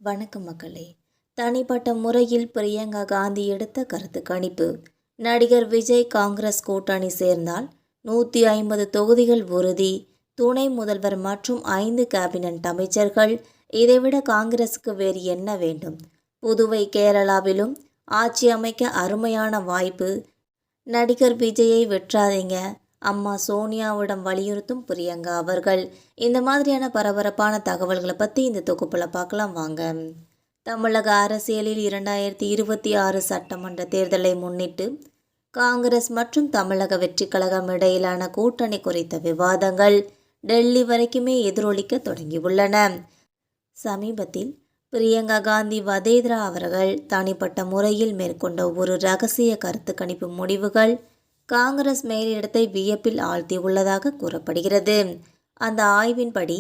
வணக்கம் மக்களே. தனிப்பட்ட முறையில் பிரியங்கா காந்தி எடுத்த கருத்து கணிப்பு. நடிகர் விஜய் காங்கிரஸ் கூட்டணி சேர்ந்தால் 150 தொகுதிகள் உறுதி. துணை முதல்வர் மற்றும் 5 கேபினட் அமைச்சர்கள். இதைவிட காங்கிரசுக்கு வேறு என்ன வேண்டும்? புதுவை கேரளாவிலும் ஆட்சி அமைக்க அருமையான வாய்ப்பு. நடிகர் விஜயை வெற்றாதீங்க, அம்மா சோனியாவிடம் வலியுறுத்தும் பிரியங்கா அவர்கள். இந்த மாதிரியான பரபரப்பான தகவல்களை பற்றி இந்த தொகுப்பில் பார்க்கலாம் வாங்க. தமிழக அரசியலில் 2026 சட்டமன்ற தேர்தலை முன்னிட்டு காங்கிரஸ் மற்றும் தமிழக வெற்றிக் கழகம் இடையிலான கூட்டணி குறித்த விவாதங்கள் டெல்லி வரைக்குமே எதிரொலிக்க தொடங்கியுள்ளன. சமீபத்தில் பிரியங்கா காந்தி வதேதரா அவர்கள் தனிப்பட்ட முறையில் மேற்கொண்ட ஒரு ரகசிய கருத்து கணிப்பு முடிவுகள் காங்கிரஸ் மேலிடத்தை வியப்பில் ஆழ்த்தியுள்ளதாக கூறப்படுகிறது. அந்த ஆய்வின்படி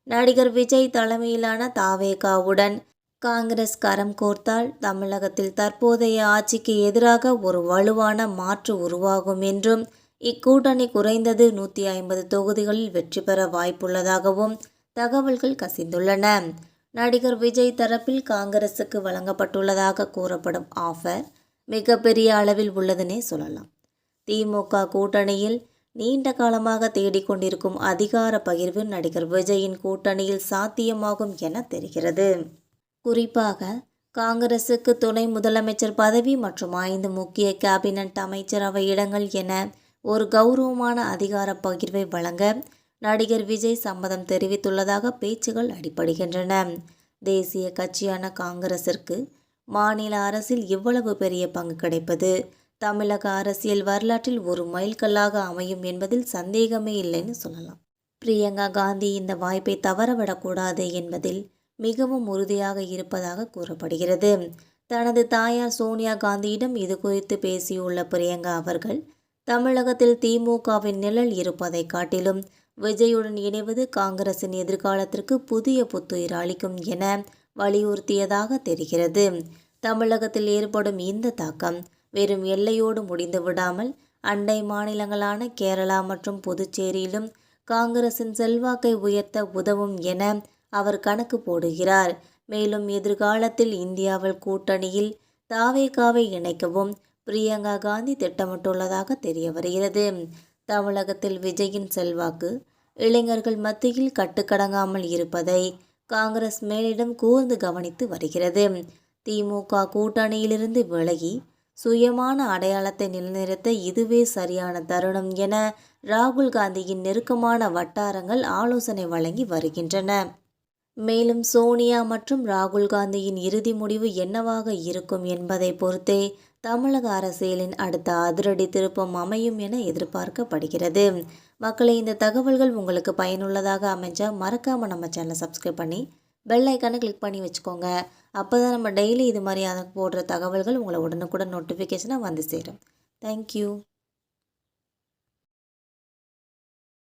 நடிகர் விஜய் தலைமையிலான தாவேகாவுடன் காங்கிரஸ் கரம் கோர்த்தால் தமிழகத்தில் தற்போதைய ஆட்சிக்கு எதிராக ஒரு வலுவான மாற்று உருவாகும் என்றும், இக்கூட்டணி குறைந்தது 150 தொகுதிகளில் வெற்றி பெற வாய்ப்புள்ளதாகவும் தகவல்கள் கசிந்துள்ளன. நடிகர் விஜய் தரப்பில் காங்கிரசுக்கு வழங்கப்பட்டுள்ளதாக கூறப்படும் ஆஃபர் மிகப்பெரிய அளவில் உள்ளதுனே சொல்லலாம். திமுக கூட்டணியில் நீண்ட காலமாக தேடிக்கொண்டிருக்கும் அதிகார பகிர்வு நடிகர் விஜயின் கூட்டணியில் சாத்தியமாகும் என தெரிகிறது. குறிப்பாக காங்கிரசுக்கு துணை முதலமைச்சர் பதவி மற்றும் 5 முக்கிய கேபினட் அமைச்சரவை இடங்கள் என ஒரு கௌரவமான அதிகார பகிர்வை வழங்க நடிகர் விஜய் சம்மதம் தெரிவித்துள்ளதாக பேச்சுகள் அடிபடுகின்றன. தேசிய கட்சியான காங்கிரசிற்கு மாநில அரசில் இவ்வளவு பெரிய பங்கு கிடைப்பது தமிழக அரசியல் வரலாற்றில் ஒரு மைல்கல்லாக அமையும் என்பதில் சந்தேகமே இல்லைன்னு சொல்லலாம். பிரியங்கா காந்தி இந்த வாய்ப்பை தவறவிடக்கூடாது என்பதில் மிகவும் உறுதியாக இருப்பதாக கூறப்படுகிறது. தனது தாயார் சோனியா காந்தியிடம் இது குறித்து பேசியுள்ள பிரியங்கா அவர்கள், தமிழகத்தில் திமுகவின் நிழல் இருப்பதை காட்டிலும் விஜயுடன் இணைவது காங்கிரசின் எதிர்காலத்திற்கு புதிய புத்துயிர் அளிக்கும் என வலியுறுத்தியதாக தெரிகிறது. தமிழகத்தில் ஏற்படும் இந்த தாக்கம் வெறும் எல்லையோடு முடிந்து விடாமல் அண்டை மாநிலங்களான கேரளா மற்றும் புதுச்சேரியிலும் காங்கிரசின் செல்வாக்கை உயர்த்த உதவும் என அவர் கணக்கு போடுகிறார். மேலும் எதிர்காலத்தில் இந்தியாவில் கூட்டணியில் தாவேகாவை இணைக்கவும் பிரியங்கா காந்தி திட்டமிட்டுள்ளதாக தெரிய வருகிறது. தமிழகத்தில் விஜயின் செல்வாக்கு இளைஞர்கள் மத்தியில் கட்டுக்கடங்காமல் இருப்பதை காங்கிரஸ் மேலிடம் கூர்ந்து கவனித்து வருகிறது. திமுக கூட்டணியிலிருந்து விலகி சுயமான அடையாளத்தை நிலைநிறுத்த இதுவே சரியான தருணம் என ராகுல் காந்தியின் நெருக்கமான வட்டாரங்கள் ஆலோசனை வழங்கி வருகின்றன. மேலும் சோனியா மற்றும் ராகுல் காந்தியின் இறுதி முடிவு என்னவாக இருக்கும் என்பதை பொறுத்தே தமிழக அரசியலின் அடுத்த அதிரடி திருப்பம் அமையும் என எதிர்பார்க்கப்படுகிறது. மக்களை, இந்த தகவல்கள் உங்களுக்கு பயனுள்ளதாக அமைஞ்சால் மறக்காமல் நம்ம சேனலை சப்ஸ்கிரைப் பண்ணி பெல் ஐக்கானை கிளிக் பண்ணி வச்சுக்கோங்க. அப்போ தான் நம்ம டெய்லி இது மாதிரி போடுற தகவல்கள் உங்களை உடனுக்குடன் நோட்டிஃபிகேஷனாக வந்து சேரும். தேங்க்யூ.